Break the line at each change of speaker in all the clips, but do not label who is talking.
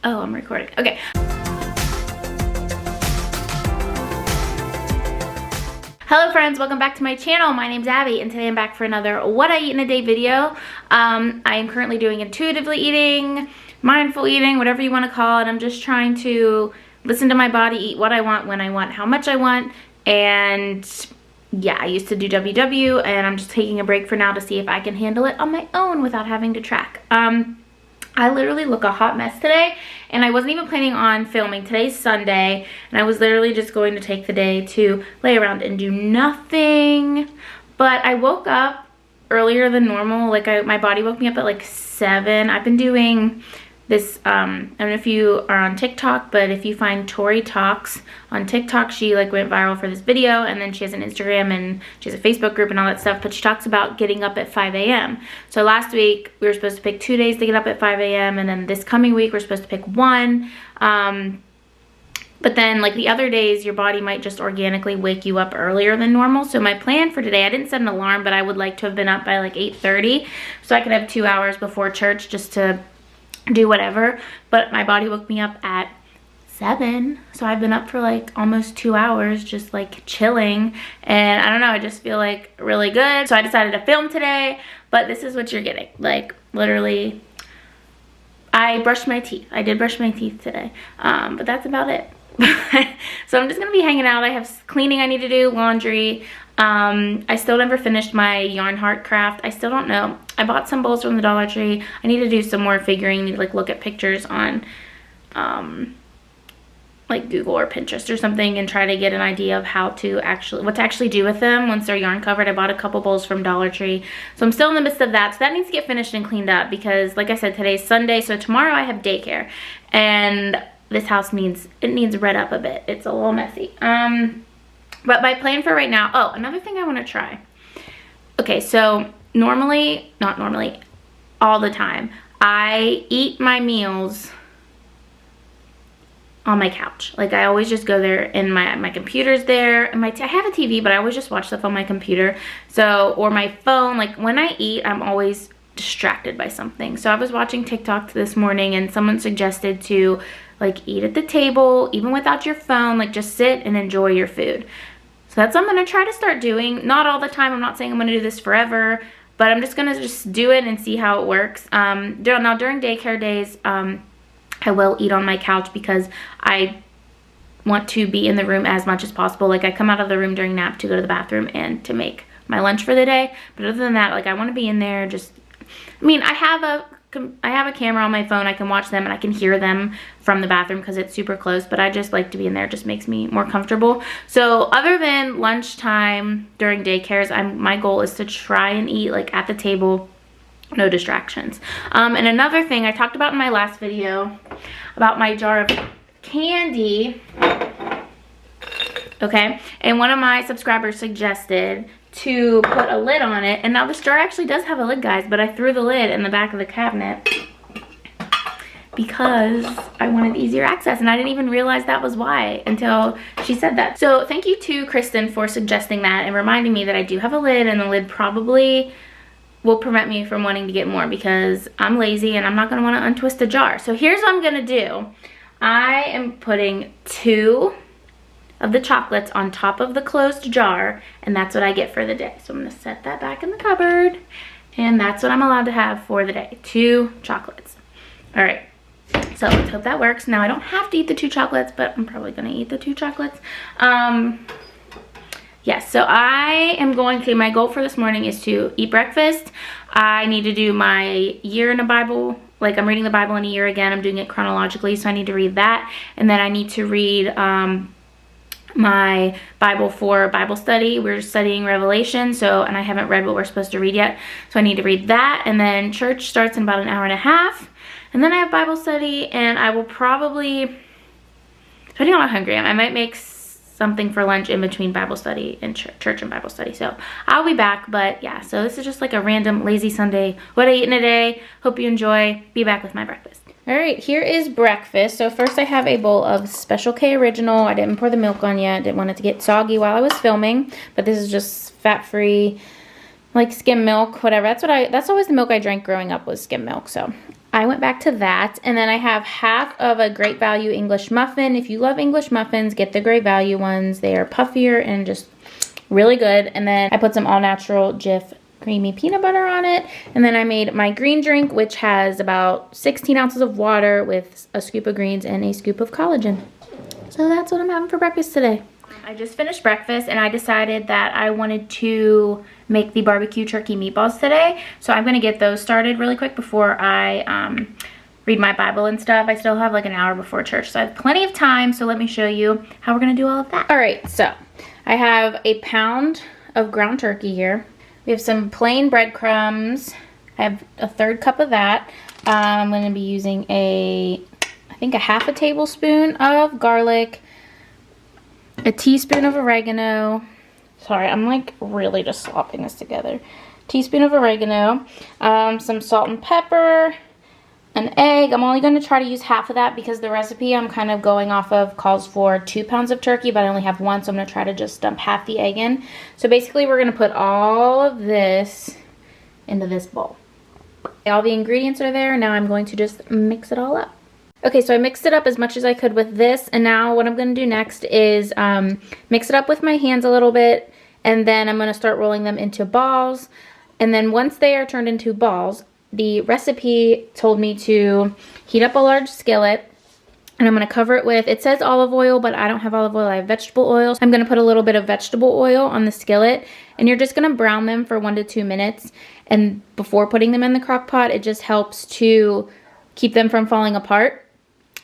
Oh, I'm recording. Okay. Hello friends, welcome back to my channel. My name's Abby and today I'm back for another What I Eat in a Day video. I am currently doing intuitively eating, mindful eating, whatever you want to call it. I'm just trying to listen to my body, eat what I want, when I want, how much I want. And yeah, I used to do WW and I'm just taking a break for now to see if I can handle it on my own without having to track. I literally look a hot mess today and I wasn't even planning on filming. Today's Sunday and I was literally just going to take the day to lay around and do nothing. But I woke up earlier than normal. Like my body woke me up at like 7. I've been doing this, I don't know if you are on TikTok, but if you find Tori Talks on TikTok, she like went viral for this video, and then she has an Instagram and she has a Facebook group and all that stuff, but she talks about getting up at 5 a.m. So last week we were supposed to pick 2 days to get up at 5 a.m. and then this coming week we're supposed to pick 1. But then like the other days your body might just organically wake you up earlier than normal. So my plan for today, I didn't set an alarm, but I would like to have been up by like 8:30 so I could have 2 hours before church just to do whatever. But my body woke me up at 7, so I've been up for like almost 2 hours just like chilling, and I don't know, I just feel like really good. So I decided to film today, but this is what you're getting. Like literally I brushed my teeth. I did brush my teeth today, but that's about it. So I'm just gonna be hanging out. I have cleaning I need to do, laundry. I still never finished my yarn heart craft. I still don't know. I bought some bowls from the Dollar Tree. I need to do some more figuring. I need to like look at pictures on like Google or Pinterest or something and try to get an idea of how to what to actually do with them once they're yarn covered. I bought a couple bowls from Dollar Tree. So I'm still in the midst of that. So that needs to get finished and cleaned up because like I said, today's Sunday. So tomorrow I have daycare and this house needs red up a bit. It's a little messy. But my plan for right now, oh, another thing I want to try. Okay, so normally, not normally, all the time, I eat my meals on my couch. Like I always just go there and my computer's there and I have a TV, but I always just watch stuff on my computer. So, or my phone. Like when I eat, I'm always distracted by something. So I was watching TikTok this morning and someone suggested to like eat at the table, even without your phone, like just sit and enjoy your food. So that's what I'm gonna try to start doing. Not all the time, I'm not saying I'm gonna do this forever, but I'm just gonna do it and see how it works. Now during daycare days, I will eat on my couch because I want to be in the room as much as possible. Like I come out of the room during nap to go to the bathroom and to make my lunch for the day. But other than that, like I wanna be in there just, I mean, I have a camera on my phone. I can watch them and I can hear them from the bathroom because it's super close, but I just like to be in there. It just makes me more comfortable. So other than lunchtime during daycares, my goal is to try and eat like at the table, no distractions. And another thing I talked about in my last video about my jar of candy, okay, and one of my subscribers suggested to put a lid on it, and now this jar actually does have a lid, guys, but I threw the lid in the back of the cabinet because I wanted easier access, and I didn't even realize that was why until she said that. So thank you to Kristen for suggesting that and reminding me that I do have a lid, and the lid probably will prevent me from wanting to get more because I'm lazy and I'm not going to want to untwist the jar. So here's what I'm going to do. I am putting 2 of the chocolates on top of the closed jar, and that's what I get for the day. So I'm gonna set that back in the cupboard, and that's what I'm allowed to have for the day, 2 chocolates. All right, so let's hope that works. Now I don't have to eat the 2 chocolates, but I'm probably gonna eat the 2 chocolates. Yes, so I am going to, my goal for this morning is to eat breakfast. I need to do my year in the Bible. Like I'm reading the Bible in a year again. I'm doing it chronologically, so I need to read that. And then I need to read my Bible for Bible study. We're studying Revelation, so, and I haven't read what we're supposed to read yet, so I need to read that. And then church starts in about an hour and a half, and then I have Bible study, and I will probably, depending on how hungry I am, I might make something for lunch in between Bible study and church and Bible study. So I'll be back, but yeah, so this is just like a random lazy Sunday, what I eat in a day. Hope you enjoy. Be back with my breakfast. All right, here is breakfast. So first I have a bowl of Special K Original. I didn't pour the milk on yet. Didn't want it to get soggy while I was filming, but this is just fat-free, like skim milk, whatever. That's always the milk I drank growing up, was skim milk. So I went back to that. And then I have half of a Great Value English muffin. If you love English muffins, get the Great Value ones. They are puffier and just really good. And then I put some all natural Jif creamy peanut butter on it. And then I made my green drink, which has about 16 ounces of water with a scoop of greens and a scoop of collagen. So that's what I'm having for breakfast today. I just finished breakfast and I decided that I wanted to make the barbecue turkey meatballs today. So I'm gonna get those started really quick before I read my Bible and stuff. I still have like an hour before church, so I have plenty of time. So let me show you how we're gonna do all of that. All right, so I have a pound of ground turkey here. We have some plain breadcrumbs. I have a 1/3 cup of that. I'm gonna be using I think a half a tablespoon of garlic, a teaspoon of oregano. Sorry, I'm like really just slopping this together. Teaspoon of oregano, some salt and pepper, an egg. I'm only going to try to use half of that because the recipe I'm kind of going off of calls for 2 pounds of turkey, but I only have 1, so I'm going to try to just dump half the egg in. So basically we're going to put all of this into this bowl. All the ingredients are there. Now I'm going to just mix it all up. Okay, so I mixed it up as much as I could with this, and now what I'm going to do next is mix it up with my hands a little bit, and then I'm going to start rolling them into balls. And then once they are turned into balls, the recipe told me to heat up a large skillet, and I'm going to cover it with, it says olive oil, but I don't have olive oil, I have vegetable oil. So I'm going to put a little bit of vegetable oil on the skillet, and you're just going to brown them for 1 to 2 minutes. And before putting them in the crock pot, it just helps to keep them from falling apart.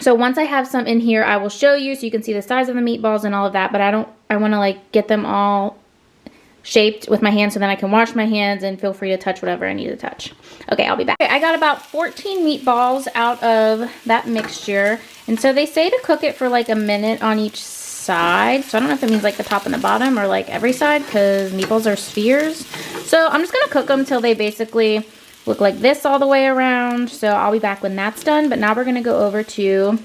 So once I have some in here, I will show you so you can see the size of the meatballs and all of that, but I want to like get them all shaped with my hands so then I can wash my hands and feel free to touch whatever I need to touch. Okay, I'll be back. Okay, I got about 14 meatballs out of that mixture, and so they say to cook it for like a minute on each side. So I don't know if it means like the top and the bottom or like every side because meatballs are spheres. So I'm just going to cook them till they basically look like this all the way around. So I'll be back when that's done. But now we're going to go over to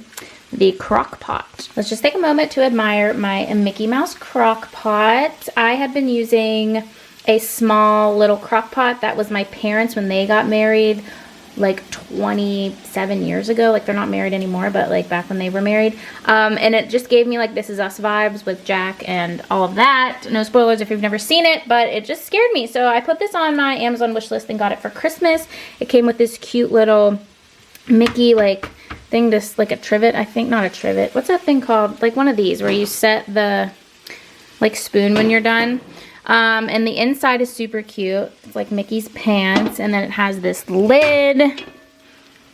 the crock pot. Let's just take a moment to admire my Mickey Mouse crock pot. I had been using a small little crock pot that was my parents when they got married like 27 years ago. Like they're not married anymore, but like back when they were married. And it just gave me like This Is Us vibes with Jack and all of that. No spoilers if you've never seen it, but it just scared me. So I put this on my Amazon wish list and got it for Christmas. It came with this cute little Mickey like thing, just like a trivet, I think. Not a trivet. What's that thing called? Like one of these where you set the like spoon when you're done. And the inside is super cute. It's like Mickey's pants, and then it has this lid.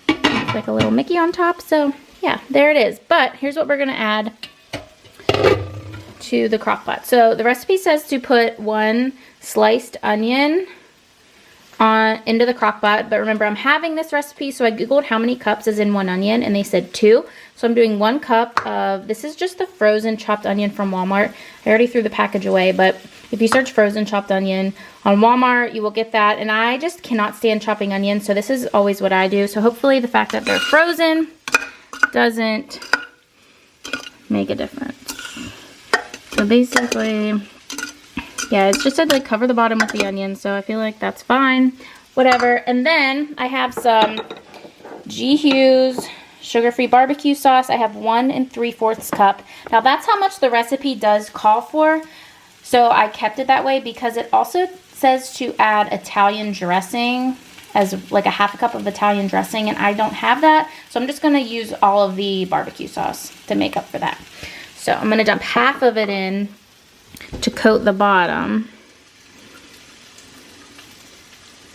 It's like a little Mickey on top. So yeah, there it is. But here's what we're gonna add to the crock pot. So the recipe says to put 1 sliced onion into the crock pot, but remember I'm having this recipe, so I googled how many cups is in 1 onion, and they said 2. So I'm doing 1 cup of, this is just the frozen chopped onion from Walmart. I already threw the package away, but if you search frozen chopped onion on Walmart, you will get that. And I just cannot stand chopping onions, so this is always what I do. So hopefully the fact that they're frozen doesn't make a difference. So basically, yeah, it's just said like cover the bottom with the onion, so I feel like that's fine. Whatever. And then I have some G. Hughes sugar-free barbecue sauce. I have 1 3/4 cup. Now that's how much the recipe does call for. So I kept it that way because it also says to add Italian dressing, as like a half a cup of Italian dressing, and I don't have that. So I'm just going to use all of the barbecue sauce to make up for that. So I'm going to dump half of it in to coat the bottom.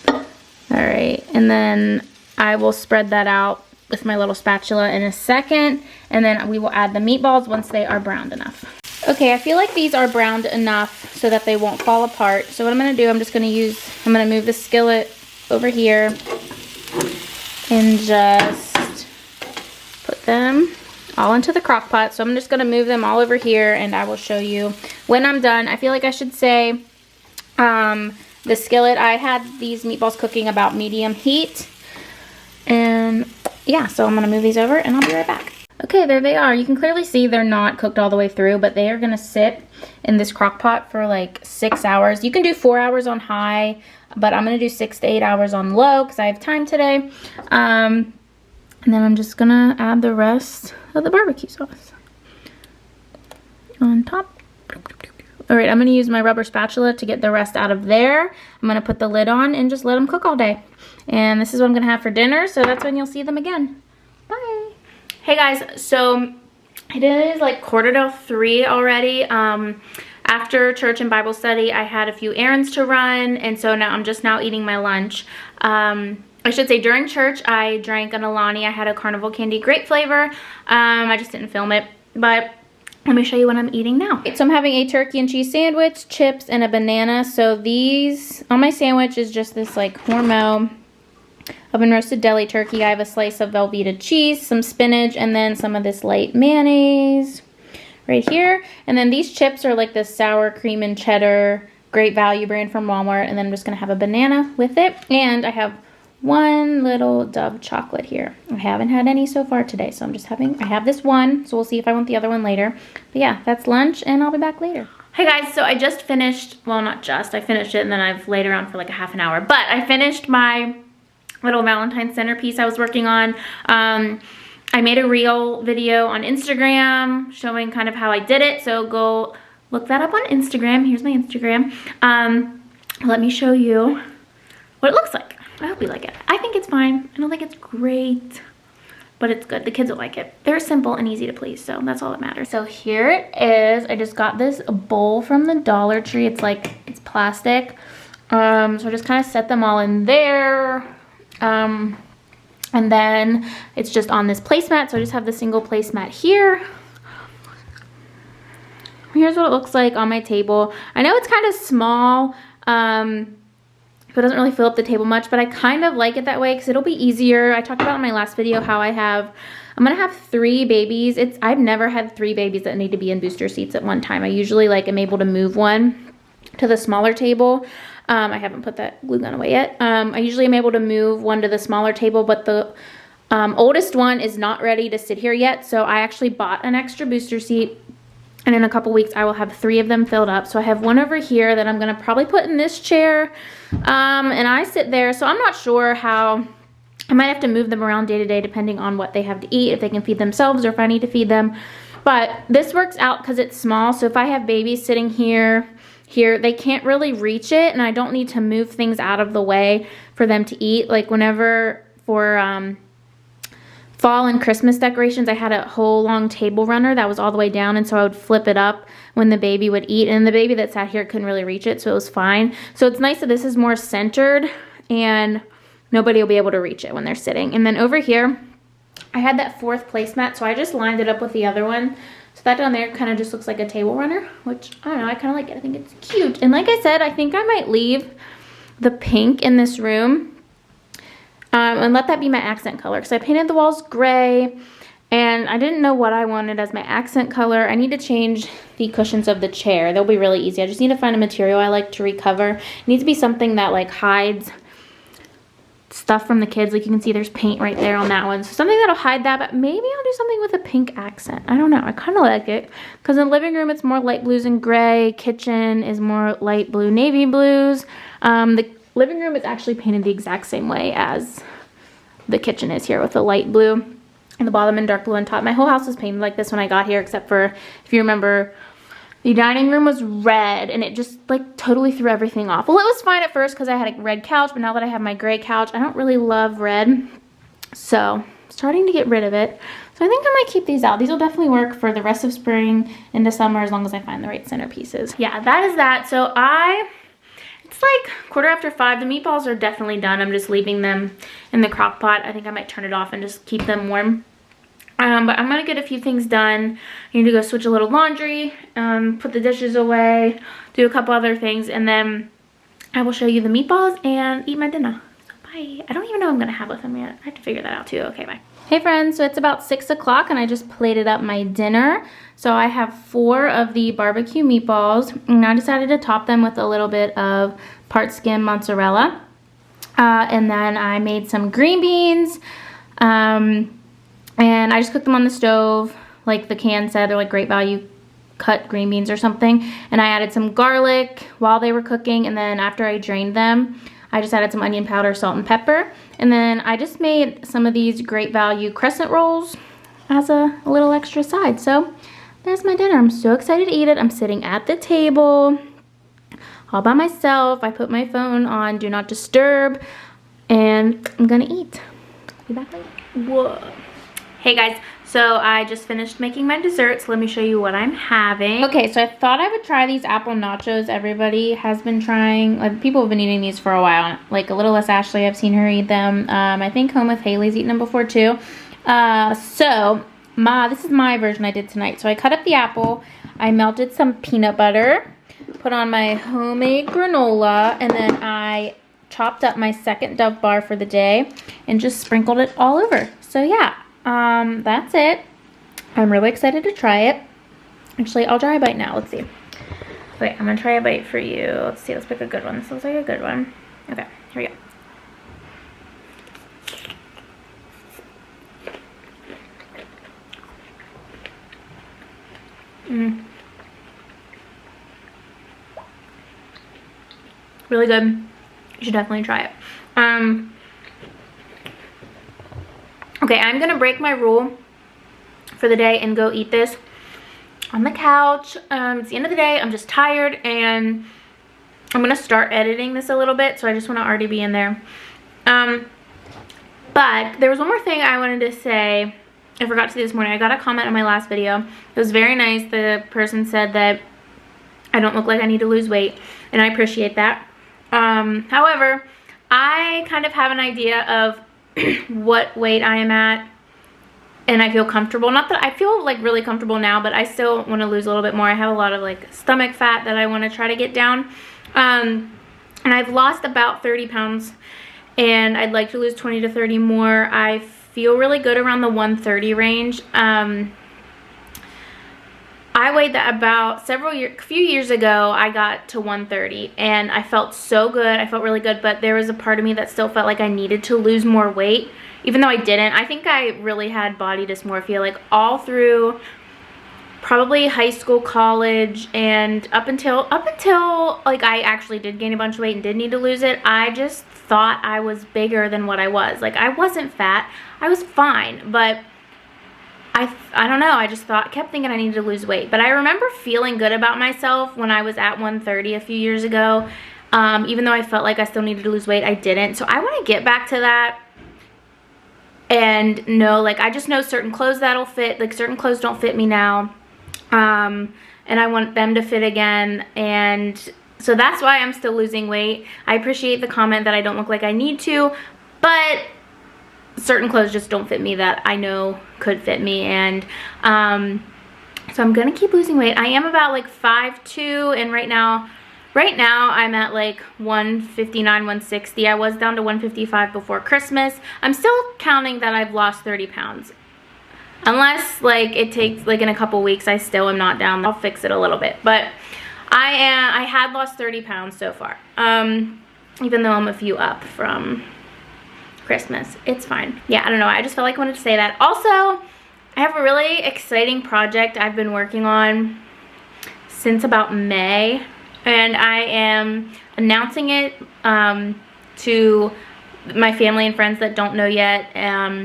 Alright, and then I will spread that out with my little spatula in a second, and then we will add the meatballs once they are browned enough. Okay, I feel like these are browned enough so that they won't fall apart. So what I'm going to do, I'm going to move the skillet over here and just put them all into the crock pot. So I'm just going to move them all over here, and I will show you when I'm done. I feel like I should say the skillet, I had these meatballs cooking about medium heat. And yeah, so I'm going to move these over and I'll be right back. Okay, there they are. You can clearly see they're not cooked all the way through, but they are going to sit in this crock pot for like 6 hours. You can do 4 hours on high, but I'm going to do 6 to 8 hours on low because I have time today. And then I'm just gonna add the rest of the barbecue sauce on top. All right, I'm gonna use my rubber spatula to get the rest out of there. I'm gonna put the lid on and just let them cook all day. And this is what I'm gonna have for dinner, so that's when you'll see them again. Bye. Hey guys, so it is like 2:45 already. After church and Bible study, I had a few errands to run, and so now I'm just now eating my lunch. I should say during church, I drank an Alani. I had a carnival candy grape flavor. I just didn't film it, but let me show you what I'm eating now. So I'm having a turkey and cheese sandwich, chips, and a banana. So these, on my sandwich is just this like Hormel oven roasted deli turkey. I have a slice of Velveeta cheese, some spinach, and then some of this light mayonnaise right here. And then these chips are like this sour cream and cheddar, great value brand from Walmart. And then I'm just gonna have a banana with it. And I have one little Dove chocolate here. I haven't had any so far today, so I have this one, so we'll see if I want the other one later. But yeah, that's lunch, and I'll be back later. Hey guys, so I just finished, well not just, I finished it and then I've laid around for like a half an hour, but I finished my little Valentine's centerpiece I was working on. I made a reel video on Instagram showing kind of how I did it, so go look that up on Instagram. Here's my Instagram. Let me show you what it looks like. I hope you like it. I think it's fine. I don't think it's great, but it's good. The kids will like it. They're simple and easy to please, so that's all that matters. So here it is. I just got this bowl from the Dollar Tree. It's like, it's plastic. So I just kind of set them all in there. And then it's just on this placemat. So I just have the single placemat here. Here's what it looks like on my table. I know it's kind of small. It doesn't really fill up the table much, but I kind of like it that way because it'll be easier. I talked about in my last video how I'm gonna have 3 babies. I've never had 3 babies that need to be in booster seats at one time. I usually like am able to move one to the smaller table. I haven't put that glue gun away yet. I usually am able to move one to the smaller table, but the oldest one is not ready to sit here yet. So I actually bought an extra booster seat. And in a couple weeks, I will have 3 of them filled up. So I have one over here that I'm gonna probably put in this chair. And I sit there, so I'm not sure how, I might have to move them around day to day depending on what they have to eat, if they can feed themselves or if I need to feed them. But this works out because it's small. So if I have babies sitting here, they can't really reach it, and I don't need to move things out of the way for them to eat. Like whenever for, fall and Christmas decorations, I had a whole long table runner that was all the way down, and so I would flip it up when the baby would eat, and the baby that sat here couldn't really reach it, so it was fine. So it's nice that this is more centered and nobody will be able to reach it when they're sitting. And then over here, I had that 4th placemat, so I just lined it up with the other one. So that down there kind of just looks like a table runner, which I don't know, I kind of like it. I think it's cute. And like I said, I think I might leave the pink in this room. And let that be my accent color, because I painted the walls gray and I didn't know what I wanted as my accent color. I need to change the cushions of the chair. They'll be really easy. I just need to find a material I like to recover. It needs to be something that like hides stuff from the kids. Like you can see there's paint right there on that one. So something that'll hide that, but maybe I'll do something with a pink accent. I don't know. I kind of like it because in the living room it's more light blues and gray. Kitchen is more light blue, navy blues. The living room is actually painted the exact same way as the kitchen is here, with the light blue on the bottom and dark blue on top. My whole house was painted like this when I got here, except for, if you remember, the dining room was red and it just like totally threw everything off. Well, it was fine at first because I had a red couch, but now that I have my gray couch, I don't really love red. So I'm starting to get rid of it. So I think I might keep these out. These will definitely work for the rest of spring into summer as long as I find the right centerpieces. Yeah, that is that. So it's like 5:15. The meatballs are definitely done. I'm just leaving them in the crock pot. I think I might turn it off and just keep them warm. But I'm gonna get a few things done. I need to go switch a little laundry, put the dishes away, do a couple other things, and then I will show you the meatballs and eat my dinner. So bye. I don't even know what I'm gonna have with them yet. I have to figure that out too. Okay, bye. Hey friends, so it's about 6 o'clock and I just plated up my dinner. So I have 4 of the barbecue meatballs, and I decided to top them with a little bit of part skim mozzarella. And then I made some green beans, and I just cooked them on the stove. Like the can said, they're like great value cut green beans or something. And I added some garlic while they were cooking, and then after I drained them, I just added some onion powder, salt, and pepper. And then I just made some of these Great Value crescent rolls as a little extra side. So there's my dinner. I'm so excited to eat it. I'm sitting at the table all by myself. I put my phone on Do Not Disturb, and I'm gonna eat. Be back later. Whoa. Hey guys, so I just finished making my dessert, so let me show you what I'm having. Okay, so I thought I would try these apple nachos. Everybody has been trying, like people have been eating these for a while. Like a little less Ashley, I've seen her eat them. I think Home with Haley's eaten them before too. This is my version I did tonight. So I cut up the apple, I melted some peanut butter, put on my homemade granola, and then I chopped up my second Dove bar for the day and just sprinkled it all over. So yeah. That's it. I'm really excited to try it. Actually, I'll try a bite now. Let's see. Wait, I'm gonna try a bite for you. Let's see, let's pick a good one. This looks like a good one. Okay, here we go. Really good. You should definitely try it. Okay, I'm gonna break my rule for the day and go eat this on the couch. It's the end of the day. I'm just tired, and I'm gonna start editing this a little bit, so I just want to already be in there. But there was one more thing I wanted to say. I forgot to say this morning. I got a comment on my last video. It was very nice. The person said that I don't look like I need to lose weight, and I appreciate that. However, I kind of have an idea of what weight I am at, and I feel comfortable. Not that I feel like really comfortable now, but I still want to lose a little bit more. I have a lot of like stomach fat that I want to try to get down, and I've lost about 30 pounds, and I'd like to lose 20 to 30 more. I feel really good around the 130 range. I weighed that about a few years ago. I got to 130 and I felt so good. I felt really good, but there was a part of me that still felt like I needed to lose more weight, even though I didn't. I think I really had body dysmorphia like all through probably high school, college, and up until like I actually did gain a bunch of weight and did need to lose it. I just thought I was bigger than what I was. Like I wasn't fat. I was fine, but I don't know, I just kept thinking I needed to lose weight. But I remember feeling good about myself when I was at 130 a few years ago. Even though I felt like I still needed to lose weight, I didn't. So I want to get back to that and know, like, I just know certain clothes that'll fit, like certain clothes don't fit me now. And I want them to fit again. And so that's why I'm still losing weight. I appreciate the comment that I don't look like I need to, but certain clothes just don't fit me that I know could fit me. And so I'm gonna keep losing weight. I am about like 5'2", and right now I'm at like 159, 160. I was down to 155 before Christmas. I'm still counting that I've lost 30 pounds. Unless like it takes like in a couple weeks, I still am not down. I'll fix it a little bit. But I had lost 30 pounds so far. Even though I'm a few up from Christmas. It's fine. Yeah, I don't know. I just felt like I wanted to say that. Also, I have a really exciting project I've been working on since about May, and I am announcing it to my family and friends that don't know yet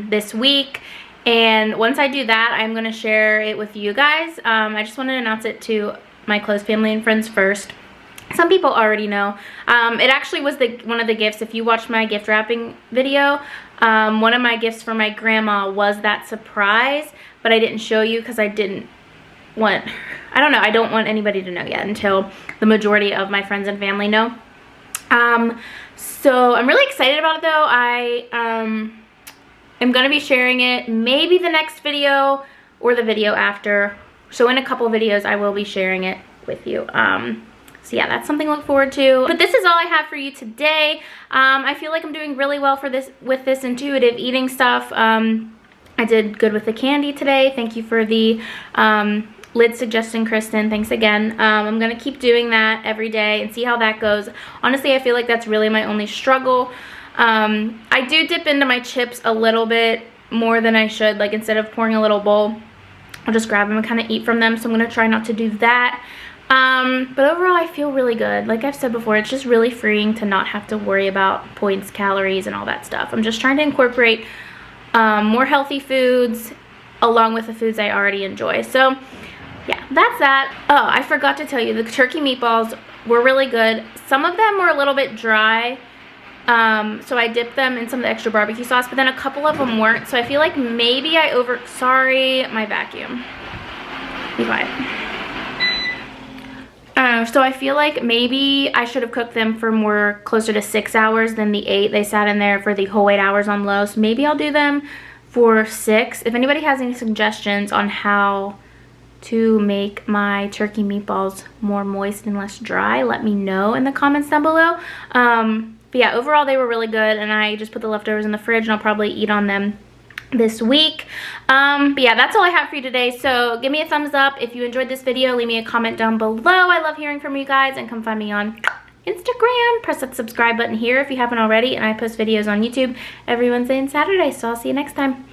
this week. And once I do that, I'm going to share it with you guys. I just want to announce it to my close family and friends first. Some people already know. It actually was one of the gifts. If you watched my gift wrapping video, one of my gifts for my grandma was that surprise, but I didn't show you because I don't want anybody to know yet until the majority of my friends and family know. So I'm really excited about it though. I am going to be sharing it maybe the next video or the video after. So in a couple videos I will be sharing it with you. So yeah, that's something to look forward to. But this is all I have for you today. I feel like I'm doing really well with this intuitive eating stuff. I did good with the candy today. Thank you for the lid suggestion, Kristen. Thanks again. I'm gonna keep doing that every day and see how that goes. Honestly, I feel like that's really my only struggle. I do dip into my chips a little bit more than I should. Like instead of pouring a little bowl, I'll just grab them and kind of eat from them. So I'm gonna try not to do that. But overall, I feel really good. Like I've said before, it's just really freeing to not have to worry about points, calories, and all that stuff. I'm just trying to incorporate more healthy foods along with the foods I already enjoy. So yeah, that's that. Oh, I forgot to tell you, the turkey meatballs were really good. Some of them were a little bit dry, so I dipped them in some of the extra barbecue sauce, but then a couple of them weren't. So I feel like maybe sorry, my vacuum. Be quiet. So I feel like maybe I should have cooked them for more closer to 6 hours than the 8. They sat in there for the whole 8 hours on low. So maybe I'll do them for 6. If anybody has any suggestions on how to make my turkey meatballs more moist and less dry, let me know in the comments down below. But yeah, overall they were really good, and I just put the leftovers in the fridge and I'll probably eat on them this week. But yeah, that's all I have for you today. So give me a thumbs up if you enjoyed this video. Leave me a comment down below. I love hearing from you guys, and come find me on Instagram. Press that subscribe button here if you haven't already, and I post videos on YouTube every Wednesday and Saturday. So I'll see you next time.